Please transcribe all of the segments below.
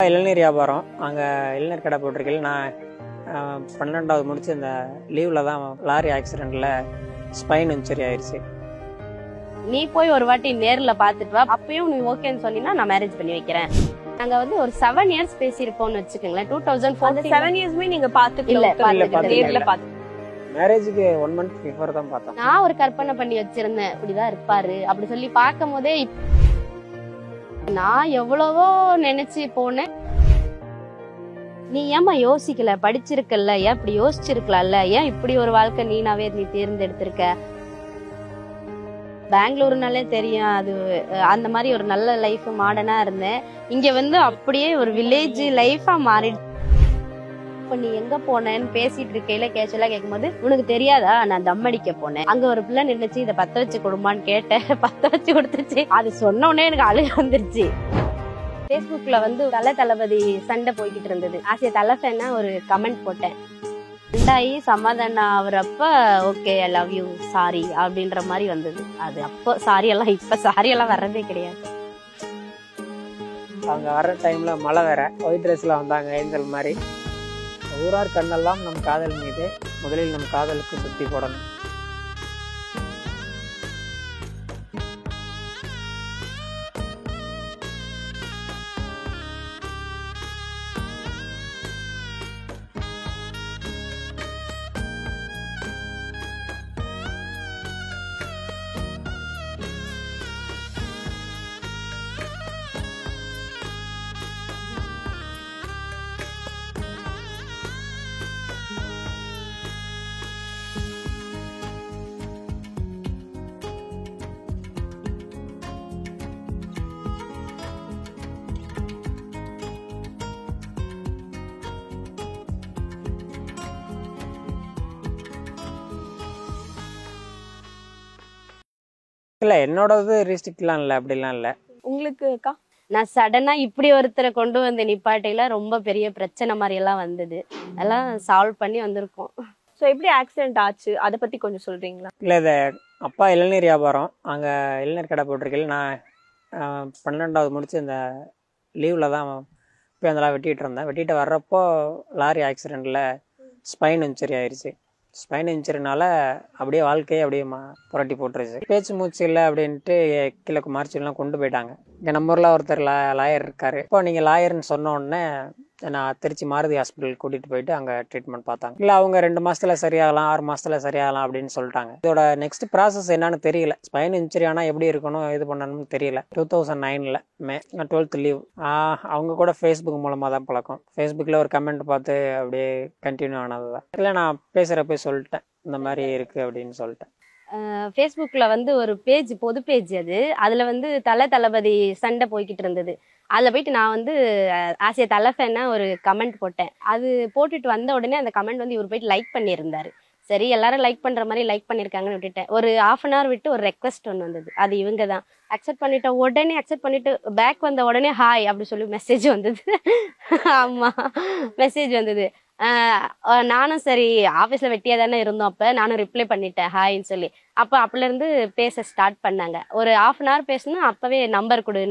இளநீர் வியாபாரம். அங்கே இளநீர் கடை போட்டிருக்கேன். நான் 12வது முடிச்சு இந்த லீவில் தான் லாரி ஆக்சிடெண்ட்டில் ஸ்பைன் இன்ஜுரி ஆயிடுச்சு. நீ போய் ஒரு வாட்டி நேர்ல பாத்துட்டு வா, அப்பயும் நீ ஓகேன்னு சொன்னீங்கன்னா நான் மேரேஜ் பண்ணி வைக்கிறேன். நாங்க வந்து ஒரு 7 years பேசியிருப்போம்னு வச்சுக்கோங்களேன். 2014 7 yearsமே நீங்க இல்ல, நேர்ல பாத்து மேரேஜுக்கு 1 month பிஃபோர் தான் பார்த்தோம். நான் ஒரு கற்பனை பண்ணி வச்சிருந்தேன், இப்படிதான் இருப்பாரு அப்படி சொல்லி பார்க்கும் போதே நான் எவ்வளவோ நினைச்சு போனேன். நீ ஏமா யோசிக்கல, படிச்சிருக்கல, ஏன் இப்படி யோசிச்சிருக்கலாம்ல, ஏன் இப்படி ஒரு வாழ்க்கை நீனாவே நீ தேர்ந்தெடுத்திருக்க. பெங்களூருனாலே தெரியும், அது அந்த மாதிரி ஒரு நல்ல லைஃப் மாடர்னா இருந்தேன். இங்க வந்து அப்படியே ஒரு வில்லேஜ் லைஃபா மாறிடுச்சு. இப்ப நீ எங்க போனேன்னு பேசிட்டு இருக்கையில கேஷுவலா கேட்கும்போது, உனக்கு தெரியாதா நான் தம் அடிக்க போனேன், அங்க ஒரு பிள்ளை நின்னுச்சு, இதை பத்த வச்சு கொடுமான்னு கேட்டேன், பத்த வச்சு கொடுத்துச்சு. அது சொன்ன உடனே எனக்கு அழுக வந்துருச்சு. பேஸ்புக்ல வந்து தளபதி சண்டை போய்கிட்டு இருந்தது. ஆசிய தலஃபேன்னா ஒரு கமெண்ட் போட்டேன். ரெண்டாயி சமாதானம் ஆகுறப்ப okay I love you sorry அப்படின்ற மாதிரி வந்தது. அது அப்போ சாரி எல்லாம், இப்ப சாரி எல்லாம் வர்றதே கிடையாது. அவங்க வர்ற டைம்ல மழை வேற, ஒயிட் ட்ரெஸ்ல வந்தாங்க ஏஞ்சல் மாதிரி. ஊரார் கண்ணெல்லாம் நம் காதல் மீது, முதலில் நம் காதலுக்கு சுத்தி போடணும். இல்ல என்னோடது ரீஸ்ட்ரிக்ட்லாம் இல்லை, அப்படிலாம் இல்லை. உங்களுக்கு அக்கா? நான் சடனா இப்படி ஒருத்தரை கொண்டு வந்து நிப்பாட்டையில ரொம்ப பெரிய பிரச்சனை மாதிரி எல்லாம் வந்தது. அதெல்லாம் சால்வ் பண்ணி வந்திருக்கோம். சோ எப்படி ஆக்சிடென்ட் ஆச்சு, அத பத்தி கொஞ்சம் சொல்றீங்களா? இல்லை இது அப்பா இளநீர் வியாபாரம். அங்கே இளநீர் கடை போட்டிருக்கேன். நான் 12வது முடிச்சு இந்த லீவில் தான் போய் அதெல்லாம் வெட்டிகிட்டு இருந்தேன். வெட்டிட்டு வர்றப்போ லாரி ஆக்சிடெண்ட்டில் ஸ்பைன் இன்ஜுரி ஆயிடுச்சு. ஸ்பைன் இன்ஜுரினால அப்படியே வாழ்க்கையே அப்படியே புரட்டி போட்டுருச்சு. பேச்சு மூச்சு இல்லை அப்படின்ட்டு கீழே மார்ச்சிலாம் கொண்டு போயிட்டாங்க. இங்கே நம்ம ஊரில் ஒருத்தர் லாயர் இருக்காரு. இப்போ நீங்கள் லாயர்னு சொன்ன உடனே நான் திருச்சி மாருதி ஹாஸ்பிட்டல் கூட்டிகிட்டு போயிட்டு அங்கே ட்ரீட்மெண்ட் பார்த்தாங்க. இல்லை அவங்க 2 மாதத்துல சரியாகலாம், 6 மாதத்துல சரியாகலாம் அப்படின்னு சொல்லிட்டாங்க. இதோட நெக்ஸ்ட் ப்ராசஸ் என்னன்னு தெரியல. ஸ்பைன் இன்ஜுரி ஆனால் எப்படி இருக்கணும், இது பண்ணணும்னு தெரியல. 2009 மே 12th லீவ். அவங்க கூட ஃபேஸ்புக் மூலமாக தான் பழக்கம். ஃபேஸ்புக்கில் ஒரு கமெண்ட் பார்த்து அப்படியே கண்டினியூ ஆனது தான். இல்லை நான் பேசுகிறப்ப சொல்லிட்டேன் இந்த மாதிரி இருக்குது அப்படின்னு சொல்லிட்டேன். ஃபேஸ்புக்ல வந்து ஒரு பேஜ், பொது பேஜ் அது. அதுல வந்து தளபதி சண்டை போய்கிட்டு இருந்தது. அதுல போயிட்டு நான் வந்து ஆசிய தலஃபேன்னா ஒரு கமெண்ட் போட்டேன். அது போட்டுட்டு வந்த உடனே அந்த கமெண்ட் வந்து இவர் போயிட்டு லைக் பண்ணியிருந்தாரு. சரி எல்லாரும் லைக் பண்ற மாதிரி லைக் பண்ணிருக்காங்கன்னு விட்டுட்டேன். ஒரு 1/2 hour விட்டு ஒரு ரெக்வஸ்ட் ஒன்று வந்தது. அது இவங்க தான். அக்செப்ட் பண்ணிட்ட உடனே, அக்செப்ட் பண்ணிட்டு பேக் வந்த உடனே ஹாய் அப்படி சொல்லி மெசேஜ் வந்தது. ஆமா, மெசேஜ் வந்தது. நானும் சரி ஆஃபீஸில் வெட்டியாக தானே இருந்தோம், அப்போ நானும் ரிப்ளை பண்ணிட்டேன் ஹாய்ன்னு சொல்லி. அப்போல இருந்து பேச ஸ்டார்ட் பண்ணாங்க. ஒரு 1/2 hour பேசணும், அப்போவே நம்பர் கொடு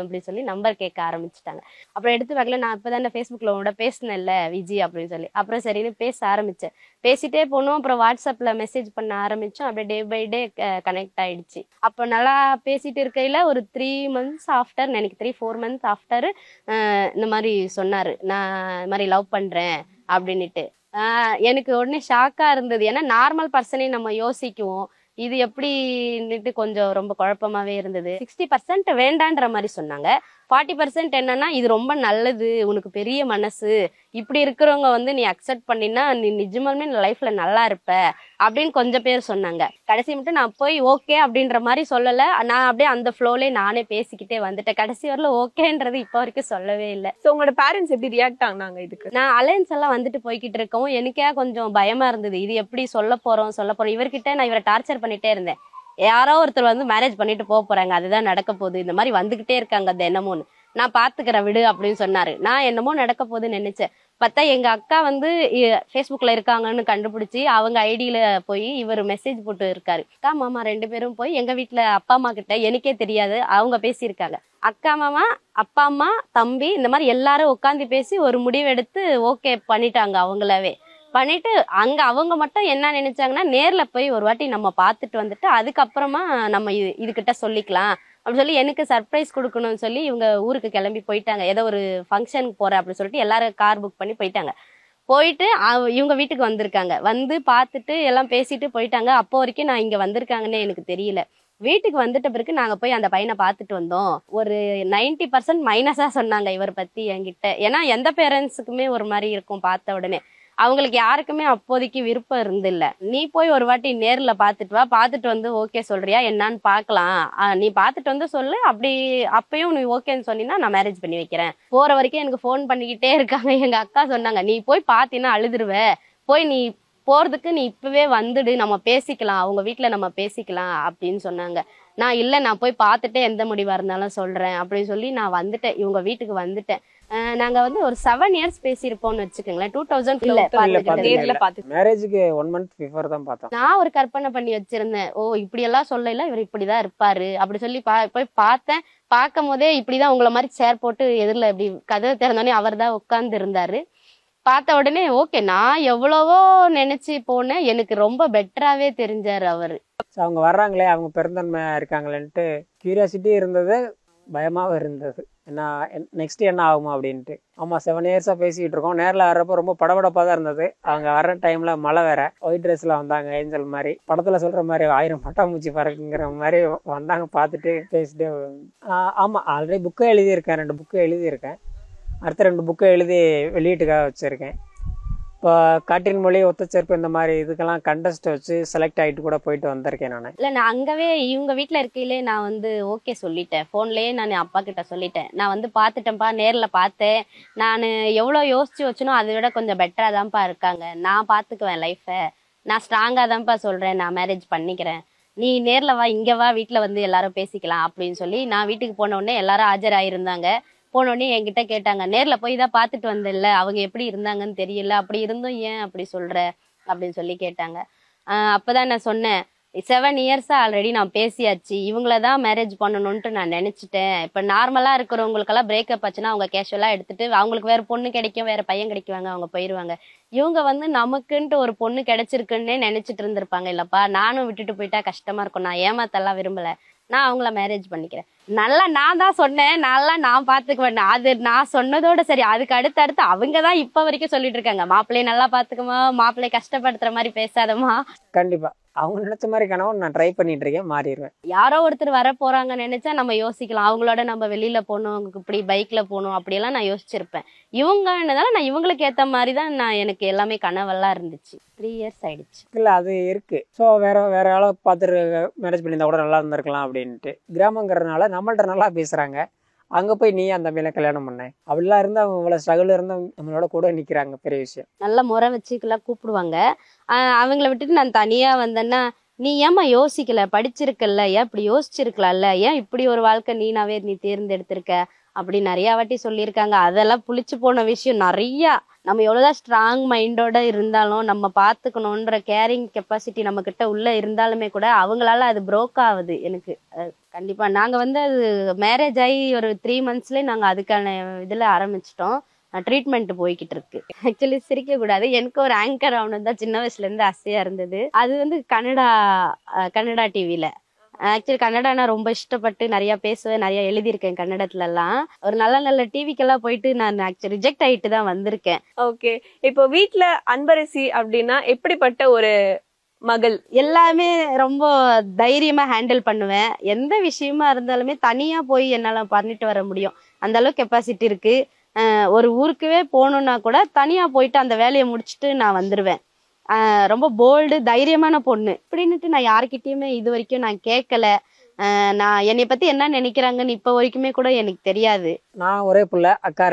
அப்படின்னு சொல்லி நம்பர் கேட்க ஆரம்பிச்சிட்டாங்க. அப்புறம் எடுத்து பார்க்கல, நான் இப்போ தான் ஃபேஸ்புக்கில் உங்களோட பேசினேன்ல விஜி அப்படின்னு சொல்லி. அப்புறம் சரின்னு பேச ஆரம்பித்தேன். பேசிட்டே போனோம். அப்புறம் வாட்ஸ்அப்பில் மெசேஜ் பண்ண ஆரம்பித்தோம். அப்படியே டே பை டே கனெக்ட் ஆகிடுச்சு. அப்போ நல்லா பேசிட்டு இருக்கையில் ஒரு 3 months ஆஃப்டர், எனக்கு 3-4 months ஆஃப்டர் இந்த மாதிரி சொன்னார், நான் இந்த மாதிரி லவ் பண்ணுறேன் அப்படின்னுட்டு. எனக்கு உடனே ஷாக்கா இருந்தது. ஏன்னா நார்மல் பர்சனே நம்ம யோசிக்குவோம், இது எப்படின்னுட்டு கொஞ்சம் ரொம்ப குழப்பமாவே இருந்தது. 60% வேண்டான்ற மாதிரி சொன்னாங்க. 40% என்னன்னா இது ரொம்ப நல்லது, உனக்கு பெரிய மனசு, இப்படி இருக்கிறவங்க வந்து நீ அக்செப்ட் பண்ணினா நீ நிஜமாலுமே லைஃப்ல நல்லா இருப்ப அப்படின்னு கொஞ்சம் பேர் சொன்னாங்க. கடைசி மட்டும் நான் போய் ஓகே அப்படின்ற மாதிரி சொல்லல. நான் அப்படியே அந்த ஃப்ளோலே நானே பேசிக்கிட்டே வந்துட்டேன். கடைசி வரல ஓகேன்றது இப்போ வரைக்கும் சொல்லவே இல்லை. சோ உங்களோட பேரண்ட்ஸ் எப்படி ரியாக்ட் ஆனாங்க இதுக்கு? நான் அலைன்ஸ் எல்லாம் வந்துட்டு போய்கிட்டு இருக்கவும் எனக்கே கொஞ்சம் பயமா இருந்தது. இது எப்படி சொல்ல போறோம். இவர்கிட்ட நான் இவரை டார்ச்சர் பண்ணிட்டே இருந்தேன். யாரோ ஒருத்தர் வந்து மேரேஜ் பண்ணிட்டு போறாங்க, அதுதான் நடக்க போகுது, இந்த மாதிரி வந்துகிட்டே இருக்காங்க தினமும். நான் பாத்துக்கிறேன் விடு அப்படின்னு சொன்னாரு. நான் என்னமோ நடக்க போகுதுன்னு நினைச்சேன். பார்த்தா எங்க அக்கா வந்து ஃபேஸ்புக்ல இருக்காங்கன்னு கண்டுபிடிச்சி அவங்க ஐடியில போய் இவர் மெசேஜ் போட்டு இருக்காரு. அக்கா மாமா 2 பேரும் போய் எங்க வீட்டுல அப்பா அம்மா கிட்ட, எனக்கே தெரியாது, அவங்க பேசியிருக்காங்க. அக்கா மாமா, அப்பா அம்மா, தம்பி, இந்த மாதிரி எல்லாரும் உட்காந்து பேசி ஒரு முடிவெடுத்து ஓகே பண்ணிட்டாங்க. அவங்களாவே பண்ணிட்டு அங்க அவங்க மட்டும் என்ன நினைச்சாங்கன்னா, நேர்ல போய் ஒரு வாட்டி நம்ம பார்த்துட்டு வந்துட்டு அதுக்கப்புறமா நம்ம இதுகிட்ட சொல்லிக்கலாம் அப்படின்னு சொல்லி எனக்கு சர்ப்ரைஸ் கொடுக்கணும்னு சொல்லி இவங்க ஊருக்கு கிளம்பி போயிட்டாங்க. ஏதோ ஒரு ஃபங்க்ஷனுக்கு போறேன் அப்படின்னு சொல்லிட்டு எல்லாரும் கார் புக் பண்ணி போயிட்டாங்க. போயிட்டு இவங்க வீட்டுக்கு வந்திருக்காங்க. வந்து பார்த்துட்டு எல்லாம் பேசிட்டு போயிட்டாங்க. அப்போ வரைக்கும் நான் இங்க வந்திருக்காங்கன்னு எனக்கு தெரியல. வீட்டுக்கு வந்துட்ட பிறகு நாங்க போய் அந்த பையனை பார்த்துட்டு வந்தோம். ஒரு 90% மைனஸா சொன்னாங்க இவர் பத்தி என்கிட்ட. ஏன்னா எந்த பேரண்ட்ஸுக்குமே ஒரு மாதிரி இருக்கும் பார்த்த உடனே. அவங்களுக்கு யாருக்குமே அப்போதைக்கு விருப்பம் இருந்தில்ல. நீ போய் ஒரு வாட்டி நேர்ல பாத்துட்டு வா, பாத்துட்டு வந்து ஓகே சொல்றியா என்னன்னு பாக்கலாம், நீ பாத்துட்டு வந்து சொல்லு, அப்படி அப்பயும் நீ ஓகேன்னு சொன்னீங்கன்னா நான் மேரேஜ் பண்ணி வைக்கிறேன். போற வரைக்கும் எனக்கு போன் பண்ணிக்கிட்டே இருக்காங்க. எங்க அக்கா சொன்னாங்க, நீ போய் பாத்தீங்கன்னா அழுதுருவ, போய் நீ போறதுக்கு நீ இப்பவே வந்துடு, நம்ம பேசிக்கலாம், அவங்க வீட்டுல நம்ம பேசிக்கலாம் அப்படின்னு சொன்னாங்க. நான் இல்ல, நான் போய் பார்த்துட்டு எந்த முடிவா இருந்தாலும் சொல்றேன் அப்படின்னு சொல்லி நான் வந்துட்டேன். இவங்க வீட்டுக்கு வந்துட்டேன். நாங்க வந்து ஒரு 7 years பேசியிருப்போம்னு வச்சுக்கோங்களேன். 2000 மேரேஜுக்கு 1 month பிஃபோர் தான் பார்த்தோம். நான் ஒரு கற்பனை பண்ணி வச்சிருந்தேன். ஓ இப்படி எல்லாம் சொல்லல, இவர் இப்படிதான் இருப்பாரு அப்படி சொல்லி போய் பார்த்தேன். பார்க்கும் போதே இப்படிதான் உங்களை மாதிரி சேர் போட்டு எதிரில் இப்படி கதவை திறந்தோடனே அவர் தான் உட்கார்ந்து இருந்தாரு. பார்த்த உடனே ஓகே, நான் எவ்வளவோ நினைச்சு போனேன், எனக்கு ரொம்ப பெட்டராவே தெரிஞ்சாரு அவரு. அவங்க வர்றாங்களே, அவங்க பெருந்தன்மையா இருக்காங்களேன்ட்டு கியூரியாசிட்டி இருந்தது, பயமாவும் இருந்தது. என்ன நெக்ஸ்ட் என்ன ஆகுமா அப்படின்ட்டு. ஆமா 7 years பேசிக்கிட்டு இருக்கோம். நேரில் வர்றப்போ ரொம்ப படபடப்பா தான் இருந்தது. அவங்க வர்ற டைம்ல மழை வேற, ஒயிட் ட்ரெஸ்ல வந்தாங்க, ஏஞ்சல் மாதிரி, படத்துல சொல்ற மாதிரி 1000 பட்டாம்பூச்சி பறக்குங்கிற மாதிரி வந்தாங்க. பார்த்துட்டு பேசிட்டு ஆமா ஆல்ரெடி புக்கை எழுதியிருக்கேன், 2 புக்கு எழுதியிருக்கேன். அடுத்த 2 புக்கை எழுதி வெளியீட்டுக்காக வச்சிருக்கேன். இப்போ காற்றின் மொழி, ஒத்தச்சேர்ப்பு, இந்த மாதிரி இதுக்கெல்லாம் கண்டஸ்ட் வச்சு செலக்ட் ஆகிட்டு கூட போயிட்டு வந்திருக்கேன் நான். இல்லை, நான் அங்கவே இவங்க வீட்டில் இருக்கையிலே நான் வந்து ஓகே சொல்லிட்டேன். ஃபோன்லேயே நான் அப்பா கிட்ட சொல்லிட்டேன், நான் வந்து பார்த்துட்டேன்ப்பா, நேரில் பார்த்தேன், நான் எவ்வளோ யோசிச்சு வச்சனோ அதை விட கொஞ்சம் பெட்டராக தான்ப்பா இருக்காங்க, நான் பார்த்துக்குவேன் லைஃப்பை, நான் ஸ்ட்ராங்காக தான்ப்பா சொல்கிறேன், நான் மேரேஜ் பண்ணிக்கிறேன், நீ நேரில் வா, இங்கே வா, வீட்டில் வந்து எல்லாரும் பேசிக்கலாம் அப்படின்னு சொல்லி நான் வீட்டுக்கு போன உடனே எல்லாரும் ஆஜராயிருந்தாங்க. போனோடனே என்கிட்ட கேட்டாங்க, நேர்ல போய் தான் பார்த்துட்டு வந்தேன்ல, அவங்க எப்படி இருந்தாங்கன்னு தெரியல, அப்படி இருந்தும் ஏன் அப்படி சொல்ற அப்படின்னு சொல்லி கேட்டாங்க. அப்பதான் நான் சொன்னேன், 7 years ஆல்ரெடி நான் பேசியாச்சு, இவங்களதான் மேரேஜ் பண்ணணும்ட்டு நான் நினைச்சிட்டேன். இப்ப நார்மலா இருக்கிறவங்களுக்கெல்லாம் பிரேக்கப் ஆச்சுன்னா அவங்க கேஷுவலா எடுத்துட்டு அவங்களுக்கு வேற பொண்ணு கிடைக்கும், வேற பையன் கிடைக்குவாங்க, அவங்க போயிருவாங்க. இவங்க வந்து நமக்குன்ட்டு ஒரு பொண்ணு கிடைச்சிருக்குன்னே நினைச்சிட்டு இருந்திருப்பாங்க. இல்லப்பா, நானும் விட்டுட்டு போயிட்டா கஷ்டமா இருக்கும், நான் ஏமாத்தெல்லாம் விரும்பல, நான் அவங்கள மேரேஜ் பண்ணிக்கிறேன். நல்லா நான் தான் சொன்னேன், நான் பாத்துக்குவேன். அது நான் சொன்னதோட சரி, அதுக்கு அடுத்து அவங்கதான் இப்ப வரைக்கும் சொல்லிட்டு இருக்காங்க, மாப்பிள்ளைய நல்லா பாத்துக்குமா, மாப்பிள்ளைய கஷ்டப்படுத்துற மாதிரி பேசாதமா. கண்டிப்பா அவங்க நினைச்ச மாதிரி கனவு நான் ட்ரை பண்ணிட்டு இருக்கேன், மாறிடுவேன். யாரோ ஒருத்தர் வர போறாங்கன்னு நினைச்சா நம்ம யோசிக்கலாம், அவங்களோட நம்ம வெளியில போகணும், இப்படி பைக்ல போகணும், அப்படியெல்லாம் நான் யோசிச்சிருப்பேன். இவங்கன்றதால நான் இவங்களுக்கு ஏத்த மாதிரிதான் நான், எனக்கு எல்லாமே கனவெல்லாம் இருந்துச்சு. 3 years ஆயிடுச்சு. இல்ல அது இருக்கு. ஸோ வேற அளவு பார்த்துட்டு மேரேஜ் பண்ணியிருந்தா கூட நல்லா இருந்திருக்கலாம் அப்படின்ட்டு. கிராமங்கிறதுனால நம்மள்ட்ட நல்லா பேசுறாங்க, அங்க போய் நீ அந்த மேல கல்யாணம் பண்ண, அப்படிலாம் இருந்து அவங்க இவ்வளவு ஸ்ட்ரகிள் இருந்து நம்மளோட கூட நிக்கிறாங்க, பெரிய விஷயம். நல்ல முறை வச்சுக்கெல்லாம் கூப்பிடுவாங்க. அவங்கள விட்டுட்டு நான் தனியா வந்தேன்னா, நீ ஏமா யோசிக்கல, படிச்சிருக்கல, ஏன் இப்படி யோசிச்சிருக்கலாம்ல, ஏன் இப்படி ஒரு வாழ்க்கை நீனாவே நீ தேர்ந்தெடுத்திருக்க அப்படி நிறைய வாட்டி சொல்லியிருக்காங்க. அதெல்லாம் புளிச்சு போன விஷயம் நிறையா. நம்ம எவ்வளவுதான் ஸ்ட்ராங் மைண்டோட இருந்தாலும், நம்ம பாத்துக்கணும்ன்ற கேரிங் கெப்பாசிட்டி நம்ம கிட்ட உள்ள இருந்தாலுமே கூட அவங்களால அது புரோக் ஆகுது. எனக்கு கண்டிப்பா நாங்க வந்து அது மேரேஜ் ஆகி ஒரு 3 monthsலயே நாங்க அதுக்கான இதுல ஆரம்பிச்சிட்டோம். ட்ரீட்மெண்ட் போய்கிட்டு இருக்கு. ஆக்சுவலி சிரிக்க கூடாது, எனக்கு ஒரு ஆங்கர் ஆகணும் தான் சின்ன வயசுல இருந்து ஆசையா இருந்தது. அது வந்து கன்னடா டிவில. ஆக்சுவலி கன்னடானா ரொம்ப இஷ்டப்பட்டு நிறைய பேசுவேன், நிறைய எழுதியிருக்கேன் கன்னடத்துல எல்லாம். ஒரு நல்ல டிவிக்கெல்லாம் போயிட்டு நான் ஆக்சுவலி ரிஜெக்ட் ஆயிட்டு தான் வந்திருக்கேன். ஓகே, இப்போ வீட்டுல அன்பரசி அப்படின்னா எப்படிப்பட்ட ஒரு மகள்? எல்லாமே ரொம்ப தைரியமா ஹேண்டில் பண்ணுவேன். எந்த விஷயமா இருந்தாலுமே தனியா போய் என்னால பண்ணிட்டு வர முடியும், அந்த அளவுக்கு கெப்பாசிட்டி இருக்கு. ஒரு ஊருக்குவே போகணும்னா கூட தனியா போயிட்டு அந்த வேலையை முடிச்சுட்டு நான் வந்துருவேன். ரொம்ப போல்டு, தைரியமான பொண்ணு அப்படின்னுட்டு நான் யாருக்கிட்டயுமே இது வரைக்கும் நான் கேட்கல. நான் என்னை பத்தி என்ன நினைக்கிறாங்கன்னு இப்ப வரைக்குமே கூட எனக்கு தெரியாது. நான் ஒரே பிள்ளை, அக்கா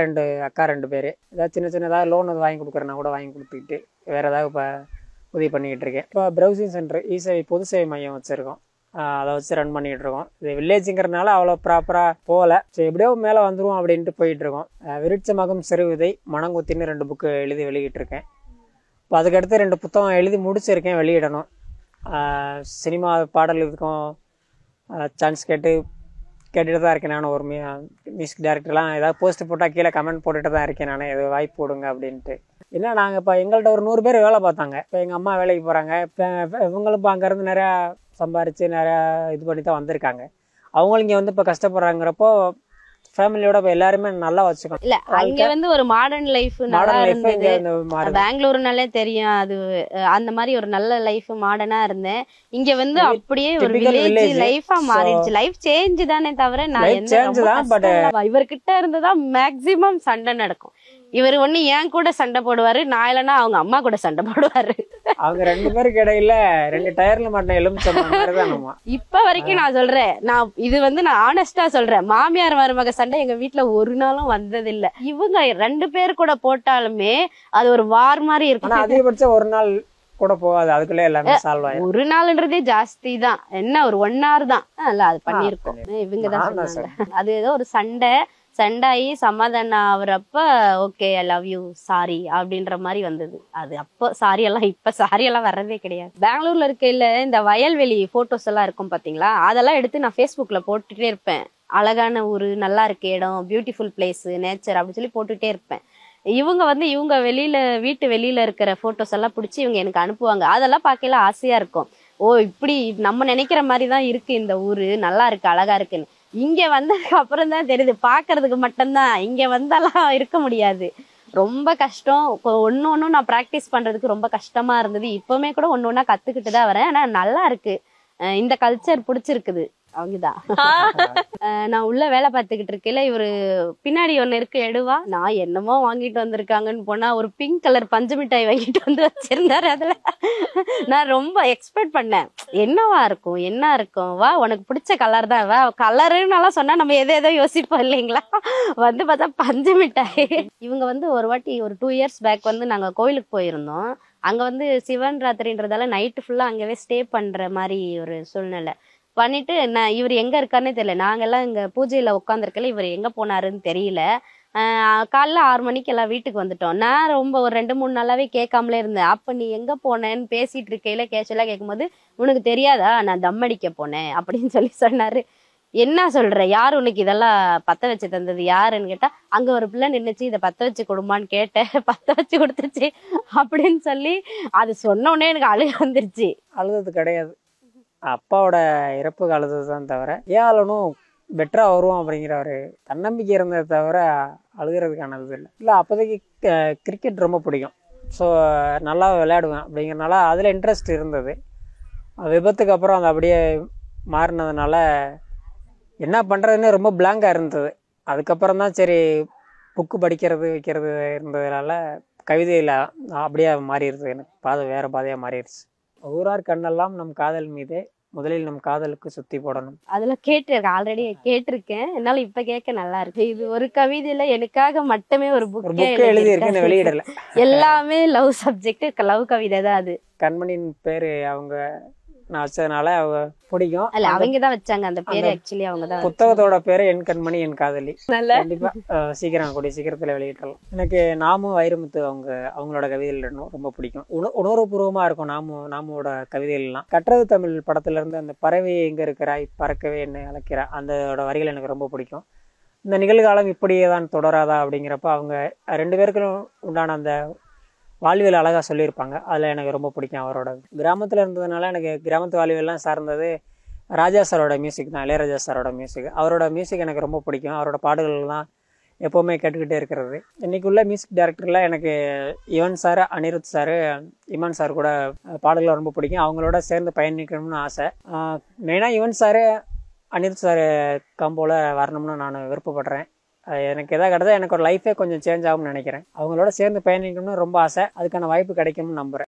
ரெண்டு பேரு. ஏதாவது சின்ன ஏதாவது லோன் வாங்கி கொடுக்குறேன்னா கூட வாங்கி கொடுத்துக்கிட்டு வேற ஏதாவது இப்போ உதவி பண்ணிக்கிட்டு இருக்கேன். இப்போ ப்ரௌசிங் சென்டர், இசேவை பொது சேவை மையம் வச்சிருக்கோம். அதை வச்சு ரன் பண்ணிகிட்டு இருக்கோம். இது வில்லேஜுங்கிறதுனால அவ்வளோ ப்ராப்பராக போகல. ஸோ எப்படியோ மேலே வந்துடும் அப்படின்ட்டு போயிட்டுருக்கோம். விருட்சமகம் சிறுவிதை மணங்குத்தின்னு 2 புக்கு எழுதி வெளியிட்டிருக்கேன். இப்போ அதுக்கடுத்து 2 புத்தகம் எழுதி முடிச்சிருக்கேன், வெளியிடணும். சினிமா பாடல் இதுக்கும் சான்ஸ் கேட்டுட்டு தான் இருக்கேன். நான் ஒரு மியூசிக் டைரக்டர்லாம் ஏதாவது போஸ்ட் போட்டால் கீழே கமெண்ட் போட்டுட்டு தான் இருக்கேன். நான் எது வாய்ப்பு போடுங்க அப்படின்ட்டு. ஏன்னா நாங்கள் இப்போ எங்கள்கிட்ட ஒரு 100 பேர் வேலை பார்த்தாங்க. இப்போ எங்கள் அம்மா வேலைக்கு போகிறாங்க. இப்போ இவங்களும் இப்போ அங்கேருந்து நிறையா சம்பாரித்து நிறையா இது பண்ணி தான் வந்திருக்காங்க. அவங்களும் இங்கே வந்து இப்போ கஷ்டப்படுறாங்கிறப்போ ஃபேமிலியோட இப்போ எல்லாருமே நல்லா வச்சுக்கணும். இல்ல அங்க வந்து ஒரு மாடர்ன் லைஃப் நல்லா இருந்தது. பெங்களூருனாலே தெரியும், அது அந்த மாதிரி ஒரு நல்ல லைஃப் மாடர்னா இருந்தேன். இங்க வந்து அப்படியே ஒரு வில்லேஜ் லைஃபா மாறிடுச்சு. லைஃப் சேஞ்ச் தானே தவிர நான் இவர்கிட்ட இருந்துதான் மேக்சிமம் சண்டை நடக்கும். இவர் ஒண்ணு என் கூட சண்டை போடுவாரு, நான் இல்லைன்னா அவங்க அம்மா கூட சண்டை போடுவாரு. அவங்க 2 பேருக்கு இடையில 2 டயர்ல மாட்டின எலுமிச்சம். இப்ப வரைக்கும் நான் சொல்றேன், நான் இது வந்து நான் ஆனஸ்டா சொல்றேன், மாமியார் மருமக சண்டை எங்க வீட்டுல ஒரு நாளும் வந்ததில்லை. இவங்க 2 பேர் கூட போட்டாலுமே அது ஒரு வார் மாதிரி இருக்கும். அதிகபட்சம் ஒரு நாள் கூட போகாது, அதுக்குள்ளே எல்லாமே சால்வ் ஆயிடும். ஒரு நாள்ன்றதே ஜாஸ்தி தான், என்ன ஒரு 1 hour தான் அது பண்ணிருக்கோம். இவங்கதான் சொன்னாங்க அது ஏதோ ஒரு சண்டாயி சமாதானம் ஆகுறப்ப okay I love you sorry அப்படின்ற மாதிரி வந்தது. அது அப்போ சாரி எல்லாம், இப்ப சாரி எல்லாம் வர்றதே கிடையாது. பெங்களூர்ல இருக்கையில இந்த வயல்வெளி போட்டோஸ் எல்லாம் இருக்கும் பாத்தீங்களா, அதெல்லாம் எடுத்து நான் ஃபேஸ்புக்ல போட்டுட்டே இருப்பேன். அழகான ஊரு, நல்லா இருக்க இடம், பியூட்டிஃபுல் பிளேஸ், நேச்சர் அப்படின்னு சொல்லி போட்டுட்டே இருப்பேன். இவங்க வந்து இவங்க வீட்டு வெளியில இருக்கிற போட்டோஸ் எல்லாம் பிடிச்சி இவங்க எனக்கு அனுப்புவாங்க. அதெல்லாம் பார்க்கல ஆசையா இருக்கும். ஓ இப்படி நம்ம நினைக்கிற மாதிரிதான் இருக்கு இந்த ஊரு, நல்லா இருக்கு, அழகா இருக்குன்னு. இங்க வந்ததுக்கு அப்புறம் தான் தெரியுது, பாக்குறதுக்கு மட்டும்தான், இங்க வந்தாலாம் இருக்க முடியாது, ரொம்ப கஷ்டம். ஒன்னொன்னும் நான் பிராக்டிஸ் பண்றதுக்கு ரொம்ப கஷ்டமா இருந்தது. இப்பவுமே கூட ஒன்னொன்னா கத்துக்கிட்டு தான் வரேன். ஆனா நல்லா இருக்கு, இந்த கல்ச்சர் பிடிச்சிருக்குது. அவங்கதான் நான் உள்ள வேலை பார்த்துக்கிட்டு இருக்கேன். இவரு பின்னாடி ஒண்ணு இருக்கு எடுவா, நான் என்னமோ வாங்கிட்டு வந்திருக்காங்கன்னு போனா ஒரு பிங்க் கலர் பஞ்சு மிட்டாய் வாங்கிட்டு வந்து வச்சிருந்தாரு. அதுல நான் ரொம்ப எக்ஸ்பெக்ட் பண்ணேன், என்னவா இருக்கும் என்ன இருக்கும், வா உனக்கு பிடிச்ச கலர் தான், வா கலருன்னு சொன்னா நம்ம எதோ யோசிப்போம் இல்லைங்களா, வந்து பார்த்தா பஞ்சு மிட்டாய். இவங்க வந்து ஒரு வாட்டி ஒரு 2 years பேக் வந்து நாங்க கோயிலுக்கு போயிருந்தோம். அங்க வந்து சிவன் ராத்திரின்றதால நைட்டு ஃபுல்லா அங்கவே ஸ்டே பண்ற மாதிரி ஒரு சூழ்நிலை பண்ணிட்டு, நான் இவர் எங்க இருக்காருன்னே தெரியல. நாங்கெல்லாம் இங்க பூஜையில உட்காந்துருக்கல, இவர் எங்க போனாருன்னு தெரியல. காலைல 6 மணிக்கு எல்லாம் வீட்டுக்கு வந்துட்டோம். நான் ரொம்ப ஒரு 2-3 நாளாவே கேட்காமலே இருந்தேன். அப்ப நீ எங்க போனேன்னு பேசிட்டு இருக்கையில கேஷுவலா கேட்கும்போது, உனக்கு தெரியாதா நான் தம் அடிக்க போனேன் அப்படின்னு சொல்லி சொன்னாரு. என்ன சொல்ற, யாரு உனக்கு இதெல்லாம் பத்த வச்சு தந்தது யாருன்னு கேட்டா, அங்க ஒரு பிள்ளை நின்னுச்சு, இதை பத்த வச்சு கொடுமான்னு கேட்டேன், பத்த வச்சு கொடுத்துச்சு அப்படின்னு சொல்லி அது சொன்ன உடனே எனக்கு அழுக வந்துருச்சு. அழுதது கிடையாது, அப்பாவோட இறப்புக்கு அழுதது தான் தவிர, ஏன் அழனும் பெட்டரா வரும் அப்படிங்கிற ஒரு தன்னம்பிக்கை இருந்ததை தவிர அழுகிறதுக்கான இது இல்லை. அப்போதைக்கு கிரிக்கெட் ரொம்ப பிடிக்கும். ஸோ நல்லா விளையாடுவேன் அப்படிங்கிறனால அதில் இன்ட்ரெஸ்ட் இருந்தது. விபத்துக்கு அப்புறம் அது அப்படியே மாறினதுனால என்ன பண்ணுறதுன்னு ரொம்ப பிளாங்காக இருந்தது. அதுக்கப்புறம் தான் சரி புக்கு படிக்கிறது வைக்கிறது இருந்ததுனால கவிதையில் அப்படியே மாறிடுது. எனக்கு வேறு பாதையாக மாறிடுச்சு. ஊரார் கண்ணெல்லாம் நம் காதல் மீதே, முதலில் நம் காதலுக்கு சுத்தி போடணும். அதுல கேட்டிருக்கேன், ஆல்ரெடி கேட்டிருக்கேன். என்னால இப்ப கேட்க நல்லா இருக்கு. இது ஒரு கவிதையில எனக்காக மட்டுமே ஒரு புக்கே எழுதி இருக்கு, வெளியிடல. எல்லாமே லவ் சப்ஜெக்ட், லவ் கவிதை தான். அது கண்மணியின் பேரு அவங்க நான் வச்சதுனால அவங்க பிடிக்கும். அல்ல அவங்கதான் வச்சாங்க அந்த பேரு. ஆக்சுவலி அவங்கதான். புத்தகத்தோட பேரு என் கண்மணி என் காதலி. கண்டிப்பா சீக்கிரம் கூடிய சீக்கிரத்துல வெளியிடலாம். எனக்கு நாமும் வைரமுத்து அவங்களோட கவிதைகள் ரொம்ப பிடிக்கும். உணர்வுபூர்வமா இருக்கும் நாமோட கவிதைகள் எல்லாம். கற்றது தமிழ் படத்துல இருந்து அந்த பறவை எங்க இருக்கிறாய் பறக்கவே என்ன அழைக்கிறா, அந்த வரிகள் எனக்கு ரொம்ப பிடிக்கும். இந்த நிகழ்காலம் இப்படியே தான் தொடராதா அப்படிங்கிறப்ப அவங்க 2 பேருக்கும் உண்டான அந்த வாழ்வியல் அழகாக சொல்லியிருப்பாங்க. அதில் எனக்கு ரொம்ப பிடிக்கும். அவரோட கிராமத்தில் இருந்ததுனால எனக்கு கிராமத்து வாழ்வியெல்லாம் சார்ந்தது ராஜா சாரோட மியூசிக் தான், இளையராஜா சாரோட மியூசிக். அவரோட மியூசிக் எனக்கு ரொம்ப பிடிக்கும். அவரோட பாடல்கள்லாம் எப்போவுமே கேட்டுக்கிட்டே இருக்கிறது. இன்றைக்குள்ள மியூசிக் டைரக்டரில் எனக்கு Yuvan sir, Anirudh sir, Imman sir கூட பாடல்கள் ரொம்ப பிடிக்கும். அவங்களோட சேர்ந்து பயணிக்கணும்னு ஆசை. மெயினாக யுவன் சார், அனிருத் சார் காம்போல வரணும்னு நான் விருப்பப்படுறேன். எனக்கு எதாவது கிடைச்சா எனக்கு ஒரு லைஃபே கொஞ்சம் சேஞ்ச் ஆகும்னு நினைக்கிறேன். அவங்களோட சேர்ந்து பயணிக்கணும்னு ரொம்ப ஆசை. அதுக்கான வாய்ப்பு கிடைக்கும்னு நம்புகிறேன்.